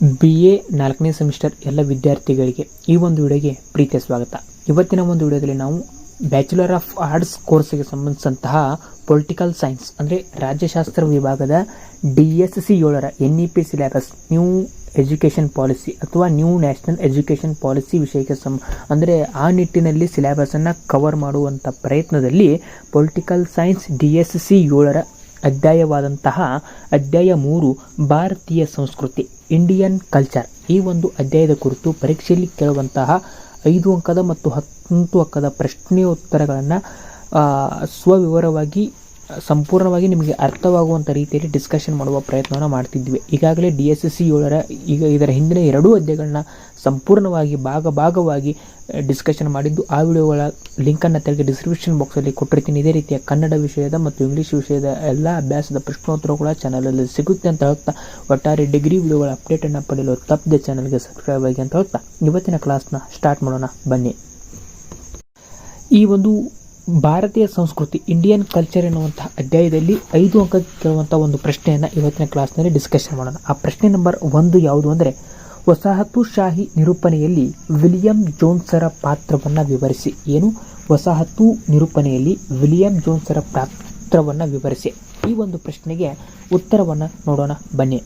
BA 4ನೇ semester ಎಲ್ಲ ವಿದ್ಯಾರ್ಥಿಗಳಿಗೆ ಈ ಒಂದು ವಿಡಿಯೋಗೆ ಪ್ರೀತಿಯ ಸ್ವಾಗತ. ಇವತ್ತಿನ ಒಂದು ವಿಡಿಯೋದಲ್ಲಿ ನಾವು ಬ್ಯಾಚುಲರ್ ಆಫ್ ಆರ್ಟ್ಸ್ ಕೋರ್ಸ್ಗೆ ಸಂಬಂಧಿಸಿದಂತಹ ಪೊಲಿಟಿಕಲ್ ಸೈನ್ಸ್ ಅಂದರೆ ರಾಜ್ಯಶಾಸ್ತ್ರ ವಿಭಾಗದ DSC 7ರ NEP syllabus new education policy ಅಥವಾ ನ್ಯೂ ನ್ಯಾಷನಲ್ ಎಜುಕೇಷನ್ ಪಾಲಿಸಿ ವಿಷಯಕ್ಕೆ ಅಂದರೆ ಆ ನಿಟ್ಟಿನಲ್ಲಿ ಸಿಲೆಬಸನ್ನು ಕವರ್ ಮಾಡುವಂಥ ಪ್ರಯತ್ನದಲ್ಲಿ ಪೊಲಿಟಿಕಲ್ ಸೈನ್ಸ್ DSC 7ರ ಅಧ್ಯಾಯವಾದಂತಹ ಅಧ್ಯಾಯ 3 ಭಾರತೀಯ ಸಂಸ್ಕೃತಿ ಇಂಡಿಯನ್ ಕಲ್ಚರ್ ಈ ಒಂದು ಅಧ್ಯಾಯದ ಕುರಿತು ಪರೀಕ್ಷೆಯಲ್ಲಿ ಕೇಳುವಂತಹ 5 ಅಂಕದ ಮತ್ತು 10 ಅಂಕದ ಪ್ರಶ್ನೆಯೋತ್ತರಗಳನ್ನು ಸ್ವವಿವರವಾಗಿ ಸಂಪೂರ್ಣವಾಗಿ ನಿಮಗೆ ಅರ್ಥವಾಗುವಂಥ ರೀತಿಯಲ್ಲಿ ಡಿಸ್ಕಷನ್ ಮಾಡುವ ಪ್ರಯತ್ನವನ್ನು ಮಾಡ್ತಿದ್ವಿ. ಈಗಾಗಲೇ DSC 7ರ ಇದರ ಹಿಂದಿನ 2 ಅಧ್ಯಾಯಗಳನ್ನ ಸಂಪೂರ್ಣವಾಗಿ ಭಾಗವಾಗಿ ಡಿಸ್ಕಷನ್ ಮಾಡಿದ್ದು. ಆ ವಿಡಿಯೋಗಳ ಲಿಂಕನ್ನು ತೆಗೆದು ಡಿಸ್ಕ್ರಿಪ್ಷನ್ ಬಾಕ್ಸಲ್ಲಿ ಕೊಟ್ಟಿರ್ತೀನಿ. ಇದೇ ರೀತಿಯ ಕನ್ನಡ ವಿಷಯದ ಮತ್ತು ಇಂಗ್ಲೀಷ್ ವಿಷಯದ ಎಲ್ಲ ಅಭ್ಯಾಸದ ಪ್ರಶ್ನೋತ್ತರಗಳ ಚಾನಲಲ್ಲಿ ಸಿಗುತ್ತೆ ಅಂತ ಹೇಳ್ತಾ, ಒಟ್ಟಾರೆ ಡಿಗ್ರಿ ವಿಡಿಯೋಗಳ ಅಪ್ಡೇಟನ್ನು ಪಡೆಯಲು ತಪ್ಪದೆ ಚಾನಲ್ಗೆ ಸಬ್ಸ್ಕ್ರೈಬ್ ಆಗಿ ಅಂತ ಹೇಳ್ತಾ ಇವತ್ತಿನ ಕ್ಲಾಸ್ನ ಸ್ಟಾರ್ಟ್ ಮಾಡೋಣ ಬನ್ನಿ. ಈ ಒಂದು ಭಾರತೀಯ ಸಂಸ್ಕೃತಿ ಇಂಡಿಯನ್ ಕಲ್ಚರ್ ಎನ್ನುವಂತಹ ಅಧ್ಯಾಯದಲ್ಲಿ 5 ಅಂಕ ಕೇಳುವಂಥ ಒಂದು ಪ್ರಶ್ನೆಯನ್ನು ಇವತ್ತಿನ ಕ್ಲಾಸ್ನಲ್ಲಿ ಡಿಸ್ಕಷನ್ ಮಾಡೋಣ. ಆ ಪ್ರಶ್ನೆ ನಂಬರ್ 1 ಯಾವುದು ಅಂದರೆ, ವಸಾಹತುಶಾಹಿ ನಿರೂಪಣೆಯಲ್ಲಿ ವಿಲಿಯಂ ಜೋನ್ಸರ ಪಾತ್ರವನ್ನು ವಿವರಿಸಿ. ಏನು? ವಸಾಹತು ನಿರೂಪಣೆಯಲ್ಲಿ ವಿಲಿಯಂ ಜೋನ್ಸರ ಪಾತ್ರವನ್ನು ವಿವರಿಸಿ. ಈ ಒಂದು ಪ್ರಶ್ನೆಗೆ ಉತ್ತರವನ್ನು ನೋಡೋಣ ಬನ್ನಿ.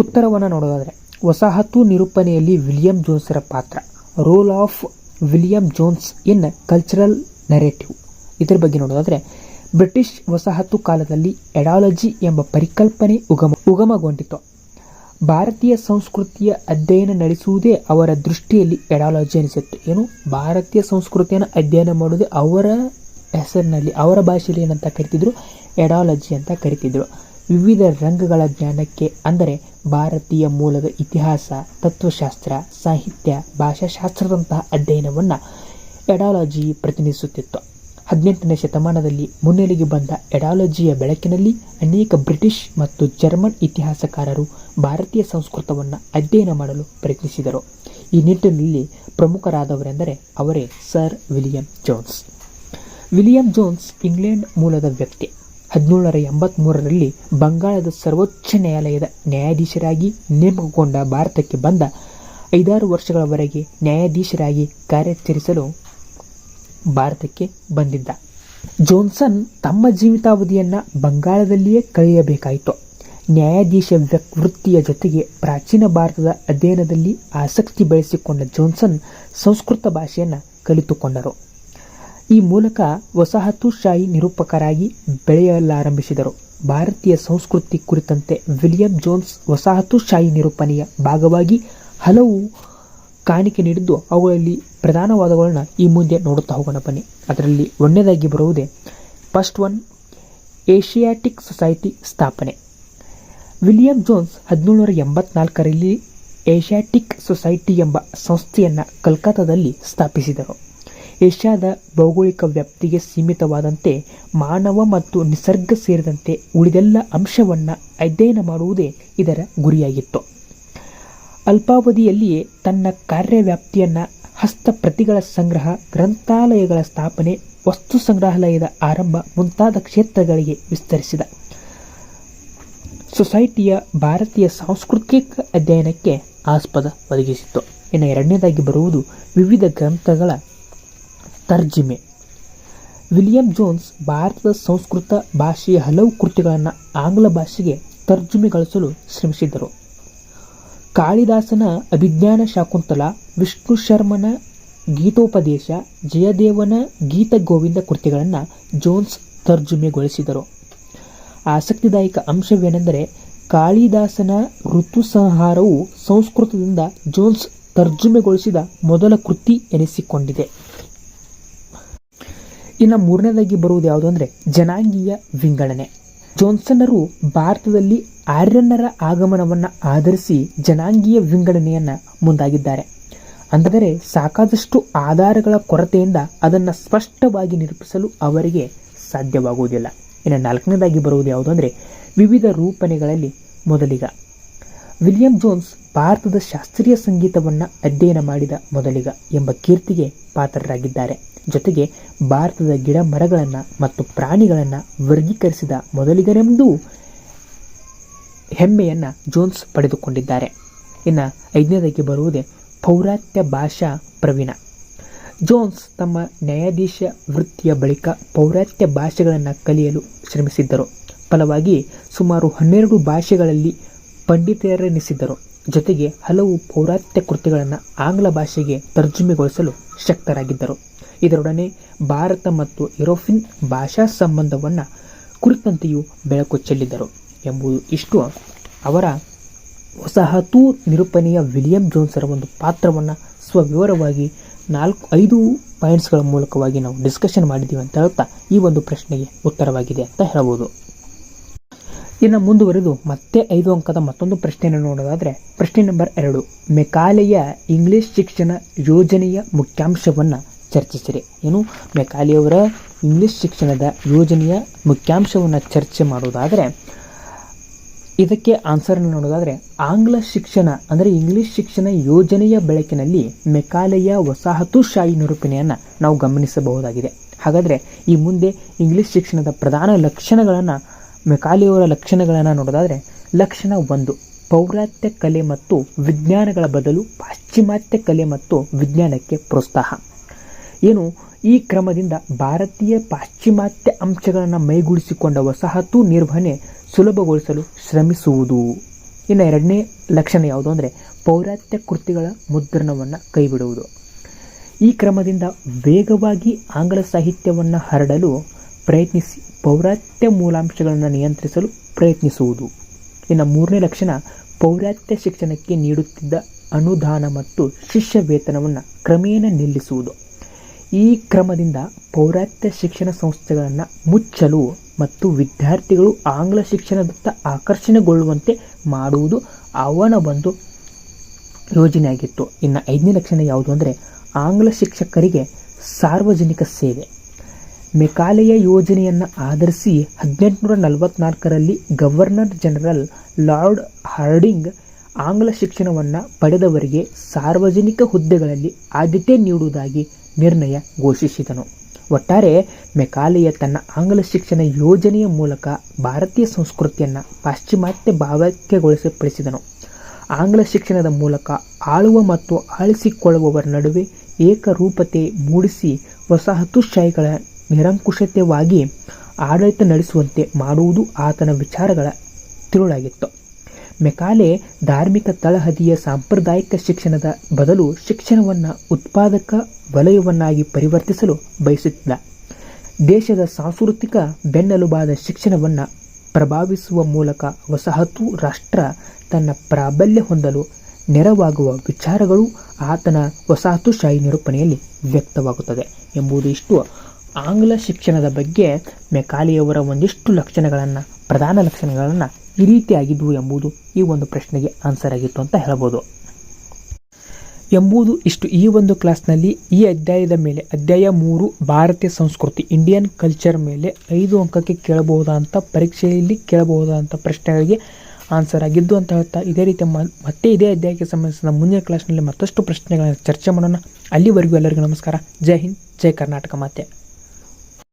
ಉತ್ತರವನ್ನು ನೋಡೋದಾದರೆ, ವಸಾಹತು ನಿರೂಪಣೆಯಲ್ಲಿ ವಿಲಿಯಂ ಜೋನ್ಸರ ಪಾತ್ರ, role of William Jones in cultural narrative. ಇದರ ಬಗ್ಗೆ ನೋಡೋದಾದರೆ, ಬ್ರಿಟಿಷ್ ವಸಾಹತು ಕಾಲದಲ್ಲಿ ಎಡಾಲಜಿ ಎಂಬ ಪರಿಕಲ್ಪನೆ ಉಗಮಗೊಂಡಿತು. ಭಾರತೀಯ ಸಂಸ್ಕೃತಿಯ ಅಧ್ಯಯನ ನಡೆಸುವುದೇ ಅವರ ದೃಷ್ಟಿಯಲ್ಲಿ ಎಡಾಲಜಿ ಅನಿಸಿತ್ತು. ಏನು? ಭಾರತೀಯ ಸಂಸ್ಕೃತಿಯನ್ನು ಅಧ್ಯಯನ ಮಾಡುವುದೇ ಅವರ ಹೆಸರಿನಲ್ಲಿ, ಅವರ ಭಾಷೆಯಲ್ಲಿ ಏನಂತ ಕರಿತಿದ್ರು? ಎಡಾಲಜಿ ಅಂತ ಕರಿತಿದ್ರು. ವಿವಿಧ ರಂಗಗಳ ಜ್ಞಾನಕ್ಕೆ ಅಂದರೆ ಭಾರತೀಯ ಮೂಲದ ಇತಿಹಾಸ, ತತ್ವಶಾಸ್ತ್ರ, ಸಾಹಿತ್ಯ, ಭಾಷಾಶಾಸ್ತ್ರದಂತಹ ಅಧ್ಯಯನವನ್ನು ಎಡಾಲಜಿ ಪ್ರತಿನಿಧಿಸುತ್ತಿತ್ತು. 18ನೇ ಶತಮಾನದಲ್ಲಿ ಮುನ್ನೆಲೆಗೆ ಬಂದ ಎಡಾಲಜಿಯ ಬೆಳಕಿನಲ್ಲಿ ಅನೇಕ ಬ್ರಿಟಿಷ್ ಮತ್ತು ಜರ್ಮನ್ ಇತಿಹಾಸಕಾರರು ಭಾರತೀಯ ಸಂಸ್ಕೃತವನ್ನು ಅಧ್ಯಯನ ಮಾಡಲು ಪ್ರಯತ್ನಿಸಿದರು. ಈ ನಿಟ್ಟಿನಲ್ಲಿ ಪ್ರಮುಖರಾದವರೆಂದರೆ ಅವರೇ sir William Jones. William Jones England ಮೂಲದ ವ್ಯಕ್ತಿ. 1783ರಲ್ಲಿ ಬಂಗಾಳದ ಸರ್ವೋಚ್ಚ ನ್ಯಾಯಾಲಯದ ನ್ಯಾಯಾಧೀಶರಾಗಿ ನೇಮಕಗೊಂಡ ಭಾರತಕ್ಕೆ ಬಂದ 5-6 ವರ್ಷಗಳವರೆಗೆ ನ್ಯಾಯಾಧೀಶರಾಗಿ ಕಾರ್ಯಾಚರಿಸಲು ಭಾರತಕ್ಕೆ ಬಂದಿದ್ದ ಜೋನ್ಸನ್ ತಮ್ಮ ಜೀವಿತಾವಧಿಯನ್ನು ಬಂಗಾಳದಲ್ಲಿಯೇ ಕಳೆಯಬೇಕಾಯಿತು. ನ್ಯಾಯಾಧೀಶ ವೃತ್ತಿಯ ಜೊತೆಗೆ ಪ್ರಾಚೀನ ಭಾರತದ ಅಧ್ಯಯನದಲ್ಲಿ ಆಸಕ್ತಿ ಬೆಳೆಸಿಕೊಂಡ ಜೋನ್ಸನ್ ಸಂಸ್ಕೃತ ಭಾಷೆಯನ್ನು ಕಲಿತುಕೊಂಡರು. ಈ ಮೂಲಕ ವಸಾಹತುಶಾಹಿ ನಿರೂಪಕರಾಗಿ ಬೆಳೆಯಲಾರಂಭಿಸಿದರು. ಭಾರತೀಯ ಸಂಸ್ಕೃತಿ ಕುರಿತಂತೆ ವಿಲಿಯಂ ಜೋನ್ಸ್ ವಸಾಹತುಶಾಹಿ ನಿರೂಪಣೆಯ ಭಾಗವಾಗಿ ಹಲವು ಕಾಣಿಕೆ ನೀಡಿದ್ದು, ಅವುಗಳಲ್ಲಿ ಪ್ರಧಾನವಾದವುಗಳನ್ನ ಈ ಮುಂದೆ ನೋಡುತ್ತಾ ಹೋಗೋಣ ಬನ್ನಿ. ಅದರಲ್ಲಿ ಒಂದನೇದಾಗಿ ಬರುವುದೇ ಫಸ್ಟ್ ಒನ್, ಏಷಿಯಾಟಿಕ್ ಸೊಸೈಟಿ ಸ್ಥಾಪನೆ. ವಿಲಿಯಂ ಜೋನ್ಸ್ 1784ರಲ್ಲಿ ಏಷಿಯಾಟಿಕ್ ಸೊಸೈಟಿ ಎಂಬ ಸಂಸ್ಥೆಯನ್ನು ಕಲ್ಕತ್ತಾದಲ್ಲಿ ಸ್ಥಾಪಿಸಿದರು. ಏಷ್ಯಾದ ಭೌಗೋಳಿಕ ವ್ಯಾಪ್ತಿಗೆ ಸೀಮಿತವಾದಂತೆ ಮಾನವ ಮತ್ತು ನಿಸರ್ಗ ಸೇರಿದಂತೆ ಉಳಿದೆಲ್ಲ ಅಂಶವನ್ನು ಅಧ್ಯಯನ ಮಾಡುವುದೇ ಇದರ ಗುರಿಯಾಗಿತ್ತು. ಅಲ್ಪಾವಧಿಯಲ್ಲಿಯೇ ತನ್ನ ಕಾರ್ಯವ್ಯಾಪ್ತಿಯನ್ನು ಹಸ್ತಪ್ರತಿಗಳ ಸಂಗ್ರಹ, ಗ್ರಂಥಾಲಯಗಳ ಸ್ಥಾಪನೆ, ವಸ್ತು ಸಂಗ್ರಹಾಲಯದ ಆರಂಭ ಮುಂತಾದ ಕ್ಷೇತ್ರಗಳಿಗೆ ವಿಸ್ತರಿಸಿದ. ಸೊಸೈಟಿಯ ಭಾರತೀಯ ಸಾಂಸ್ಕೃತಿಕ ಅಧ್ಯಯನಕ್ಕೆ ಆಸ್ಪದ ಒದಗಿಸಿತು. ಇನ್ನು ಎರಡನೇದಾಗಿ ಬರುವುದು ವಿವಿಧ ಗ್ರಂಥಗಳ ತರ್ಜಿಮೆ. ವಿಲಿಯಂ ಜೋನ್ಸ್ ಭಾರತದ ಸಂಸ್ಕೃತ ಭಾಷೆಯ ಹಲವು ಕೃತಿಗಳನ್ನು ಆಂಗ್ಲ ಭಾಷೆಗೆ ತರ್ಜುಮೆಗೊಳಿಸಲು ಶ್ರಮಿಸಿದರು. ಕಾಳಿದಾಸನ ಅಭಿಜ್ಞಾನ ಶಾಕುಂತಲ, ವಿಷ್ಣು ಶರ್ಮನ ಗೀತೋಪದೇಶ, ಜಯದೇವನ ಗೀತ ಗೋವಿಂದ ಕೃತಿಗಳನ್ನು ಜೋನ್ಸ್ ತರ್ಜುಮೆಗೊಳಿಸಿದರು. ಆಸಕ್ತಿದಾಯಕ ಅಂಶವೇನೆಂದರೆ, ಕಾಳಿದಾಸನ ಋತುಸಂಹಾರವು ಸಂಸ್ಕೃತದಿಂದ ಜೋನ್ಸ್ ತರ್ಜುಮೆಗೊಳಿಸಿದ ಮೊದಲ ಕೃತಿ ಎನಿಸಿಕೊಂಡಿದೆ. ಇನ್ನು ಮೂರನೇದಾಗಿ ಬರುವುದು ಯಾವುದು ಅಂದರೆ ಜನಾಂಗೀಯ ವಿಂಗಡಣೆ. ಜೋನ್ಸನ್ನರು ಭಾರತದಲ್ಲಿ ಆರ್ಯನ್ನರ ಆಗಮನವನ್ನು ಆಧರಿಸಿ ಜನಾಂಗೀಯ ವಿಂಗಡಣೆಯನ್ನು ಮುಂದಾಗಿದ್ದಾರೆ. ಅಂದರೆ ಸಾಕಾದಷ್ಟು ಆಧಾರಗಳ ಕೊರತೆಯಿಂದ ಅದನ್ನು ಸ್ಪಷ್ಟವಾಗಿ ನಿರೂಪಿಸಲು ಅವರಿಗೆ ಸಾಧ್ಯವಾಗುವುದಿಲ್ಲ. ಇನ್ನು ನಾಲ್ಕನೇದಾಗಿ ಬರುವುದು ಯಾವುದು ಅಂದರೆ ವಿವಿಧ ರೂಪಣೆಗಳಲ್ಲಿ ಮೊದಲಿಗ. ವಿಲಿಯಂ ಜೋನ್ಸ್ ಭಾರತದ ಶಾಸ್ತ್ರೀಯ ಸಂಗೀತವನ್ನು ಅಧ್ಯಯನ ಮಾಡಿದ ಮೊದಲಿಗ ಎಂಬ ಕೀರ್ತಿಗೆ ಪಾತ್ರರಾಗಿದ್ದಾರೆ. ಜೊತೆಗೆ ಭಾರತದ ಗಿಡ ಮರಗಳನ್ನು ಮತ್ತು ಪ್ರಾಣಿಗಳನ್ನು ವರ್ಗೀಕರಿಸಿದ ಮೊದಲಿಗರೆಂದೂ ಹೆಮ್ಮೆಯನ್ನು ಜೋನ್ಸ್ ಪಡೆದುಕೊಂಡಿದ್ದಾರೆ. ಇನ್ನು 5ನೇದಾಗಿ ಬರುವುದೇ ಪೌರಾತ್ಯ ಭಾಷಾ ಪ್ರವೀಣ. ಜೋನ್ಸ್ ತಮ್ಮ ನ್ಯಾಯಾಧೀಶ ವೃತ್ತಿಯ ಬಳಿಕ ಪೌರಾತ್ಯ ಭಾಷೆಗಳನ್ನು ಕಲಿಯಲು ಶ್ರಮಿಸಿದ್ದರು. ಫಲವಾಗಿ ಸುಮಾರು 12 ಭಾಷೆಗಳಲ್ಲಿ ಪಂಡಿತರೆನಿಸಿದ್ದರು. ಜೊತೆಗೆ ಹಲವು ಪೌರಾತ್ಯ ಕೃತಿಗಳನ್ನು ಆಂಗ್ಲ ಭಾಷೆಗೆ ತರ್ಜುಮೆಗೊಳಿಸಲು ಶಕ್ತರಾಗಿದ್ದರು. ಇದರೊಡನೆ ಭಾರತ ಮತ್ತು ಯುರೋಪಿಯನ್ ಭಾಷಾ ಸಂಬಂಧವನ್ನು ಕುರಿತಂತೆಯೂ ಬೆಳಕು ಚೆಲ್ಲಿದ್ದರು ಎಂಬುದು ಇಷ್ಟು ಅವರ ವಸಾಹತು ನಿರೂಪಣೆಯ ವಿಲಿಯಂ ಜೋನ್ಸರ ಒಂದು ಪಾತ್ರವನ್ನು ಸ್ವವಿವರವಾಗಿ 5 ಪಾಯಿಂಟ್ಸ್ಗಳ ಮೂಲಕವಾಗಿ ನಾವು ಡಿಸ್ಕಷನ್ ಮಾಡಿದ್ದೀವಿ ಅಂತ ಹೇಳ್ತಾ ಈ ಒಂದು ಪ್ರಶ್ನೆಗೆ ಉತ್ತರವಾಗಿದೆ ಅಂತ ಹೇಳ್ಬೋದು. ಇನ್ನು ಮುಂದುವರೆದು ಮತ್ತೆ 5 ಅಂಕದ ಮತ್ತೊಂದು ಪ್ರಶ್ನೆಯನ್ನು ನೋಡೋದಾದರೆ ಪ್ರಶ್ನೆ ನಂಬರ್ 2, ಮೆಕಾಲೆಯ ಇಂಗ್ಲಿಷ್ ಶಿಕ್ಷಣ ಯೋಜನೆಯ ಮುಖ್ಯಾಂಶವನ್ನು ಚರ್ಚಿಸಿರಿ. ಏನು ಮೆಕಾಲೆಯವರ ಇಂಗ್ಲಿಷ್ ಶಿಕ್ಷಣದ ಯೋಜನೆಯ ಮುಖ್ಯಾಂಶವನ್ನು ಚರ್ಚೆ ಮಾಡೋದಾದರೆ ಇದಕ್ಕೆ ಆನ್ಸರ್ನ ನೋಡೋದಾದರೆ ಆಂಗ್ಲ ಶಿಕ್ಷಣ ಅಂದರೆ ಇಂಗ್ಲಿಷ್ ಶಿಕ್ಷಣ ಯೋಜನೆಯ ಬೆಳಕಿನಲ್ಲಿ ಮೆಕಾಲೆಯ ವಸಾಹತುಶಾಹಿ ನಿರೂಪಣೆಯನ್ನು ನಾವು ಗಮನಿಸಬಹುದಾಗಿದೆ. ಹಾಗಾದರೆ ಈ ಮುಂದೆ ಇಂಗ್ಲಿಷ್ ಶಿಕ್ಷಣದ ಪ್ರಧಾನ ಲಕ್ಷಣಗಳನ್ನು ಮೆಕಾಲೆಯವರ ಲಕ್ಷಣಗಳನ್ನು ನೋಡೋದಾದರೆ ಲಕ್ಷಣ 1, ಪೌರಾತ್ಯ ಕಲೆ ಮತ್ತು ವಿಜ್ಞಾನಗಳ ಬದಲು ಪಾಶ್ಚಿಮಾತ್ಯ ಕಲೆ ಮತ್ತು ವಿಜ್ಞಾನಕ್ಕೆ ಪ್ರೋತ್ಸಾಹ. ಏನು ಈ ಕ್ರಮದಿಂದ ಭಾರತೀಯ ಪಾಶ್ಚಿಮಾತ್ಯ ಅಂಶಗಳನ್ನು ಮೈಗೂಡಿಸಿಕೊಂಡ ವಸಾಹತು ನಿರ್ವಹಣೆ ಸುಲಭಗೊಳಿಸಲು ಶ್ರಮಿಸುವುದು. ಇನ್ನು 2ನೇ ಲಕ್ಷಣ ಯಾವುದು ಅಂದರೆ ಪೌರಾತ್ಯ ಕೃತಿಗಳ ಮುದ್ರಣವನ್ನು ಕೈಬಿಡುವುದು. ಈ ಕ್ರಮದಿಂದ ವೇಗವಾಗಿ ಆಂಗ್ಲ ಸಾಹಿತ್ಯವನ್ನು ಹರಡಲು ಪ್ರಯತ್ನಿಸಿ ಪೌರಾತ್ಯ ಮೂಲಾಂಶಗಳನ್ನು ನಿಯಂತ್ರಿಸಲು ಪ್ರಯತ್ನಿಸುವುದು. ಇನ್ನು 3ನೇ ಲಕ್ಷಣ ಪೌರಾತ್ಯ ಶಿಕ್ಷಣಕ್ಕೆ ನೀಡುತ್ತಿದ್ದ ಅನುದಾನ ಮತ್ತು ಶಿಷ್ಯ ವೇತನವನ್ನು ಕ್ರಮೇಣ ನಿಲ್ಲಿಸುವುದು. ಈ ಕ್ರಮದಿಂದ ಪೌರಾತ್ಯ ಶಿಕ್ಷಣ ಸಂಸ್ಥೆಗಳನ್ನು ಮುಚ್ಚಲು ಮತ್ತು ವಿದ್ಯಾರ್ಥಿಗಳು ಆಂಗ್ಲ ಶಿಕ್ಷಣದತ್ತ ಆಕರ್ಷಣೆಗೊಳ್ಳುವಂತೆ ಮಾಡುವುದು ಅವನ ಒಂದು ಯೋಜನೆಯಾಗಿತ್ತು. ಇನ್ನು 5ನೇ ಲಕ್ಷಣ ಯಾವುದು ಅಂದರೆ ಆಂಗ್ಲ ಶಿಕ್ಷಕರಿಗೆ ಸಾರ್ವಜನಿಕ ಸೇವೆ. ಮೆಕಾಲೆಯ ಯೋಜನೆಯನ್ನು ಆಧರಿಸಿ 1844ರಲ್ಲಿ ಗವರ್ನರ್ ಜನರಲ್ ಲಾರ್ಡ್ ಹಾರ್ಡಿಂಗ್ ಆಂಗ್ಲ ಶಿಕ್ಷಣವನ್ನು ಪಡೆದವರಿಗೆ ಸಾರ್ವಜನಿಕ ಹುದ್ದೆಗಳಲ್ಲಿ ಆದ್ಯತೆ ನೀಡುವುದಾಗಿ ನಿರ್ಣಯ ಘೋಷಿಸಿದನು. ಒಟ್ಟಾರೆ ಮೆಕಾಲೆಯ ತನ್ನ ಆಂಗ್ಲ ಶಿಕ್ಷಣ ಯೋಜನೆಯ ಮೂಲಕ ಭಾರತೀಯ ಸಂಸ್ಕೃತಿಯನ್ನು ಪಾಶ್ಚಿಮಾತ್ಯ ಭಾವೈಕ್ಯಗೊಳಿಸಪಡಿಸಿದನು. ಆಂಗ್ಲ ಶಿಕ್ಷಣದ ಮೂಲಕ ಆಳುವ ಮತ್ತು ಆಳಿಸಿಕೊಳ್ಳುವವರ ನಡುವೆ ಏಕರೂಪತೆ ಮೂಡಿಸಿ ವಸಾಹತುಶಾಹಿಗಳ ನಿರಂಕುಶತೆಯಾಗಿ ಆಡಳಿತ ನಡೆಸುವಂತೆ ಮಾಡುವುದು ಆತನ ವಿಚಾರಗಳ ತಿರುಳಾಗಿತ್ತು. ಮೆಕಾಲೆ ಧಾರ್ಮಿಕ ತಳಹದಿಯ ಸಾಂಪ್ರದಾಯಿಕ ಶಿಕ್ಷಣದ ಬದಲು ಶಿಕ್ಷಣವನ್ನು ಉತ್ಪಾದಕ ವಲಯವನ್ನಾಗಿ ಪರಿವರ್ತಿಸಲು ಬಯಸುತ್ತಿದ್ದ. ದೇಶದ ಸಾಂಸ್ಕೃತಿಕ ಬೆನ್ನೆಲುಬಾದ ಶಿಕ್ಷಣವನ್ನು ಪ್ರಭಾವಿಸುವ ಮೂಲಕ ವಸಾಹತು ರಾಷ್ಟ್ರ ತನ್ನ ಪ್ರಾಬಲ್ಯ ಹೊಂದಲು ನೆರವಾಗುವ ವಿಚಾರಗಳು ಆತನ ವಸಾಹತುಶಾಹಿ ನಿರೂಪಣೆಯಲ್ಲಿ ವ್ಯಕ್ತವಾಗುತ್ತದೆ ಎಂಬುದು ಇಷ್ಟು ಆಂಗ್ಲ ಶಿಕ್ಷಣದ ಬಗ್ಗೆ ಮೆಕಾಲೆಯವರ ಒಂದಿಷ್ಟು ಲಕ್ಷಣಗಳನ್ನು ಪ್ರಧಾನ ಲಕ್ಷಣಗಳನ್ನು ಈ ರೀತಿಯಾಗಿದ್ದವು ಎಂಬುದು ಈ ಒಂದು ಪ್ರಶ್ನೆಗೆ ಆನ್ಸರ್ ಆಗಿತ್ತು ಅಂತ ಹೇಳ್ಬೋದು ಎಂಬುದು ಇಷ್ಟು ಈ ಒಂದು ಕ್ಲಾಸ್ನಲ್ಲಿ ಈ ಅಧ್ಯಾಯದ ಮೇಲೆ ಅಧ್ಯಾಯ 3 ಭಾರತೀಯ ಸಂಸ್ಕೃತಿ ಇಂಡಿಯನ್ ಕಲ್ಚರ್ ಮೇಲೆ 5 ಅಂಕಕ್ಕೆ ಕೇಳಬಹುದಾದಂಥ ಪರೀಕ್ಷೆಯಲ್ಲಿ ಕೇಳಬಹುದಾದಂಥ ಪ್ರಶ್ನೆಗಳಿಗೆ ಆನ್ಸರ್ ಆಗಿದ್ದು ಅಂತ ಹೇಳ್ತಾ ಇದೇ ರೀತಿ ಮತ್ತೆ ಇದೇ ಅಧ್ಯಾಯಕ್ಕೆ ಸಂಬಂಧಿಸಿದ ಮುಂದಿನ ಕ್ಲಾಸ್ನಲ್ಲಿ ಮತ್ತಷ್ಟು ಪ್ರಶ್ನೆಗಳನ್ನು ಚರ್ಚೆ ಮಾಡೋಣ. ಅಲ್ಲಿವರೆಗೂ ಎಲ್ಲರಿಗೂ ನಮಸ್ಕಾರ. ಜೈ ಹಿಂದ್, ಜೈ ಕರ್ನಾಟಕ ಮಾತೆ.